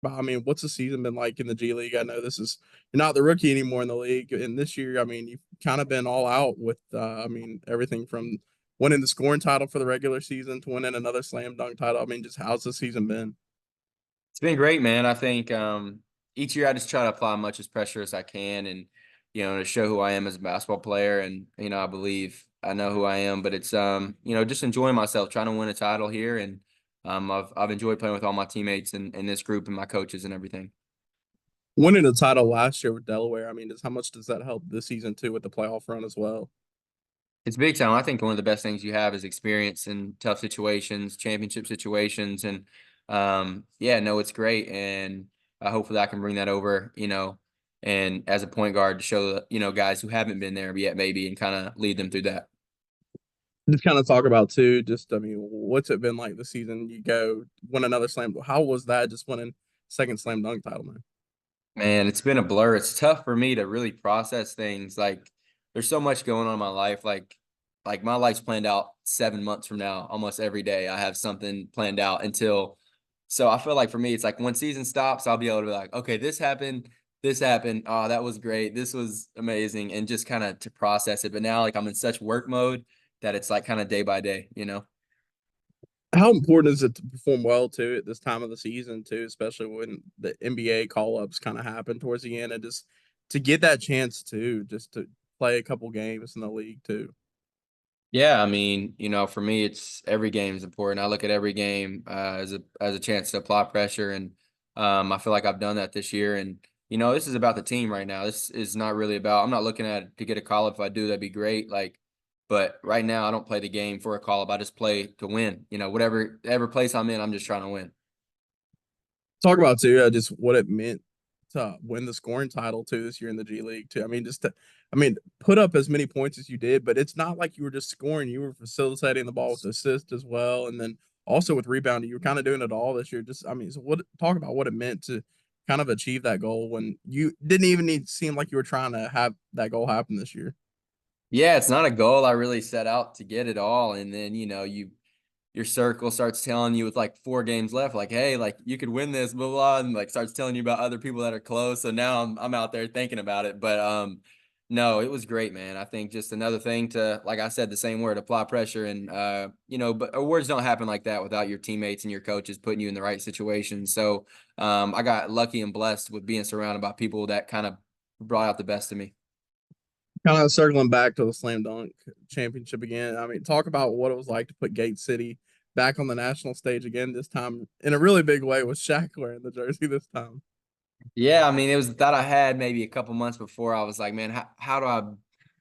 But I mean, what's the season been like in the G League? I know you're not the rookie anymore in the league, and this year, I mean, you've kind of been all out with, I mean, everything from winning the scoring title for the regular season to winning another slam dunk title. I mean, just how's the season been? It's been great, man. I think each year I just try to apply much as pressure as I can, and to show who I am as a basketball player. And I believe I know who I am, but it's just enjoying myself, trying to win a title here. And I've enjoyed playing with all my teammates and this group and my coaches and everything. Winning the title last year with Delaware, I mean, how much does that help this season too with the playoff run as well? It's big time. I think one of the best things you have is experience in tough situations, championship situations, and yeah, no, it's great. And hopefully I can bring that over, and as a point guard to show guys who haven't been there yet maybe and kind of lead them through that. Just kind of talk about too, just I mean, what's it been like this season? You go win another slam. How was that just winning second slam dunk title, man? Man, it's been a blur. It's tough for me to really process things. Like there's so much going on in my life. Like my life's planned out 7 months from now, almost every day. I have something planned out until so I feel like for me, it's like when season stops, I'll be able to be like, okay, this happened, this happened. Oh, that was great. This was amazing. And just kind of to process it. But now like I'm in such work mode that it's like kind of day by day. How important is it to perform well too at this time of the season too, especially when the NBA call ups kind of happen towards the end, and just to get that chance too, just to play a couple games in the league too. Yeah, I mean, for me, it's every game is important. I look at every game as a chance to apply pressure, and I feel like I've done that this year. And this is about the team right now. This is not really about. I'm not looking at it to get a call up. If I do, that'd be great. But right now, I don't play the game for a call up. I just play to win. Whatever place I'm in, I'm just trying to win. Talk about too, just what it meant to win the scoring title too this year in the G League too. I mean, I mean, put up as many points as you did, but it's not like you were just scoring; you were facilitating the ball with assist as well, and then also with rebounding. You were kind of doing it all this year. Just, I mean, so what? Talk about what it meant to kind of achieve that goal when you didn't even need seem like you were trying to have that goal happen this year. Yeah, it's not a goal. I really set out to get it all, and then your circle starts telling you with like 4 games left, like, hey, like you could win this, blah, blah, and like starts telling you about other people that are close. So now I'm out there thinking about it. But no, it was great, man. I think just another thing to, like I said, the same word, apply pressure. And but awards don't happen like that without your teammates and your coaches putting you in the right situation. So I got lucky and blessed with being surrounded by people that kind of brought out the best of me. Kind of circling back to the slam dunk championship again. I mean, talk about what it was like to put Gate City back on the national stage again, this time in a really big way with Shaq wearing the jersey this time. Yeah, I mean, it was the thought I had maybe a couple months before. I was like, man, how do I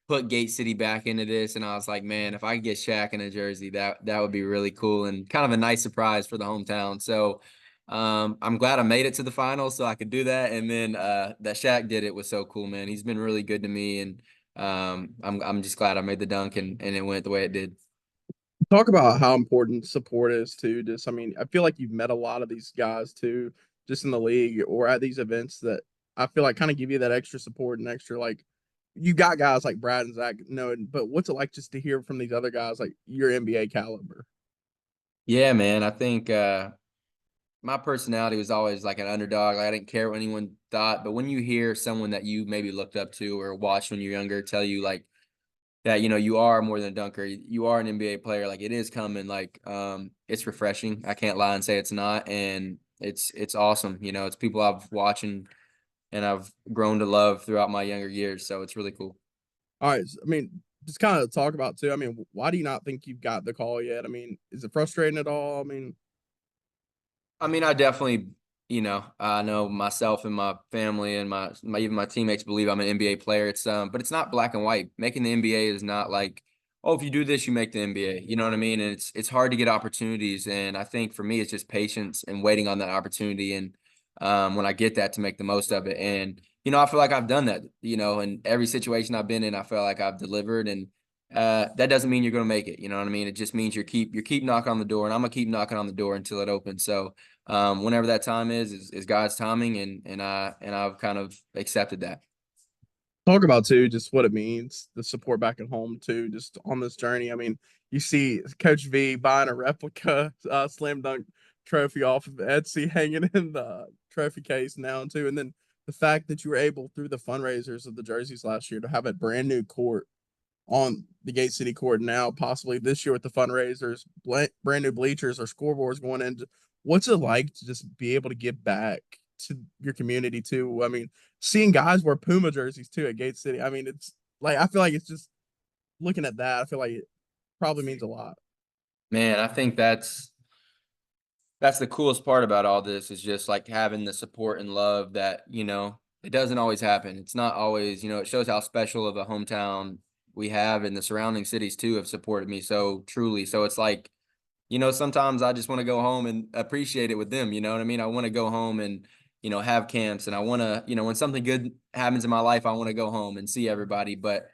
put Gate City back into this? And I was like, man, if I could get Shaq in a jersey, that would be really cool and kind of a nice surprise for the hometown. So I'm glad I made it to the finals so I could do that. And then that Shaq did it was so cool, man. He's been really good to me, and I'm just glad I made the dunk and it went the way it did. Talk about how important support is too. Just, I mean, I feel like you've met a lot of these guys too, just in the league or at these events that I feel like kind of give you that extra support and extra like you got guys like Brad and Zach knowing, but what's it like just to hear from these other guys like your NBA caliber? Yeah, man. I think my personality was always like an underdog. Like I didn't care what anyone thought. But when you hear someone that you maybe looked up to or watched when you're younger tell you like that, you are more than a dunker, you are an NBA player, like it is coming, like it's refreshing. I can't lie and say it's not. And it's awesome. It's people I've watched and I've grown to love throughout my younger years. So it's really cool. All right, I mean, just kind of talk about too. I mean, why do you not think you've got the call yet? I mean, is it frustrating at all? I mean, I mean, I definitely, I know myself and my family and my even my teammates believe I'm an NBA player. But it's not black and white. Making the NBA is not like, oh, if you do this, you make the NBA. You know what I mean? And it's hard to get opportunities. And I think for me, it's just patience and waiting on that opportunity. And when I get that, to make the most of it. And I feel like I've done that. In every situation I've been in, I feel like I've delivered. And that doesn't mean you're going to make it. You know what I mean? It just means you keep knocking on the door, and I'm gonna keep knocking on the door until it opens. So whenever that time is God's timing, and I've kind of accepted that. talk about too, just what it means, the support back at home too, just on this journey. I mean, you see Coach V buying a replica slam dunk trophy off of Etsy hanging in the trophy case now too. And then the fact that you were able through the fundraisers of the jerseys last year to have a brand new court on the Gate City court now, possibly this year with the fundraisers, brand new bleachers or scoreboards going in. What's it like to just be able to give back to your community too? I mean, seeing guys wear Puma jerseys too at Gate City. I mean, it's like I feel like it's just looking at that. I feel like it probably means a lot. Man, I think that's the coolest part about all this is just like having the support and love that, it doesn't always happen. It's not always, it shows how special of a hometown we have, and the surrounding cities too have supported me so truly. So it's like, sometimes I just want to go home and appreciate it with them. You know what I mean? I want to go home and, have camps, and I want to, when something good happens in my life, I want to go home and see everybody. But,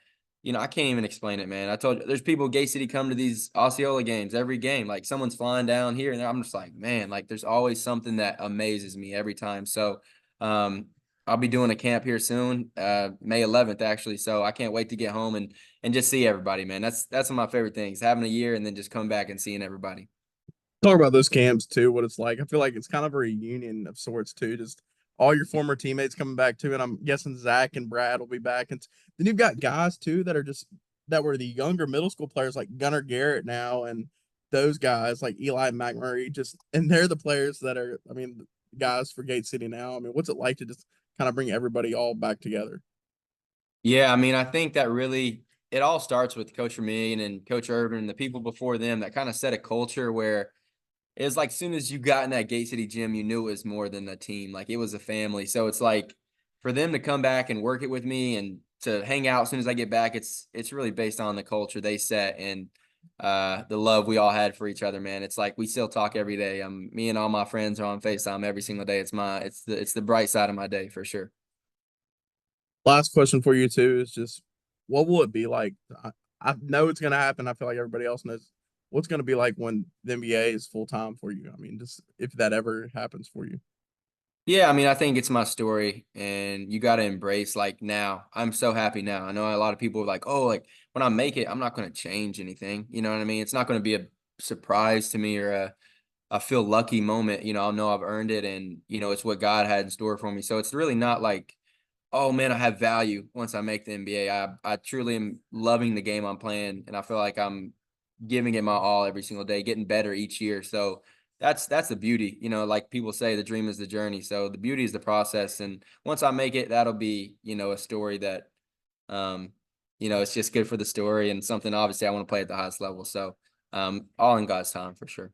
I can't even explain it, man. I told you, there's people Gay City come to these Osceola games every game. Like someone's flying down here, and I'm just like, man, like there's always something that amazes me every time. So, I'll be doing a camp here soon, May 11th actually. So I can't wait to get home and just see everybody, man. That's one of my favorite things, having a year and then just come back and seeing everybody. Talk about those camps too, what it's like. I feel like it's kind of a reunion of sorts too. Just all your former teammates coming back too, and I'm guessing Zach and Brad will be back. And then you've got guys too that are just that were the younger middle school players like Gunnar Garrett now, and those guys like Eli McMurray. Just and they're the players that are. I mean, guys for Gate City now. I mean, what's it like to just kind of bring everybody all back together? Yeah, I mean, I think that really it all starts with Coach Vermillion and Coach Urban and the people before them that kind of set a culture where it's like as soon as you got in that Gate City gym, you knew it was more than a team. Like it was a family. So it's like for them to come back and work it with me and to hang out as soon as I get back, it's really based on the culture they set and the love we all had for each other, man. It's like we still talk every day. Me and all my friends are on FaceTime every single day. It's the bright side of my day for sure. Last question for you too is just what will it be like? I know it's gonna happen. I feel like everybody else knows what's gonna be like when the NBA is full time for you. I mean, just if that ever happens for you. Yeah, I mean, I think it's my story, and you got to embrace like now. I'm so happy now. I know a lot of people are like, oh, like when I make it, I'm not going to change anything. You know what I mean? It's not going to be a surprise to me or a feel lucky moment. I'll know I've earned it, and it's what God had in store for me. So it's really not like, oh man, I have value once I make the NBA. I truly am loving the game I'm playing, and I feel like I'm giving it my all every single day, getting better each year. So that's the beauty. Like people say, the dream is the journey. So the beauty is the process. And once I make it, that'll be, a story that um, it's just good for the story and something obviously I want to play at the highest level. So all in God's time for sure.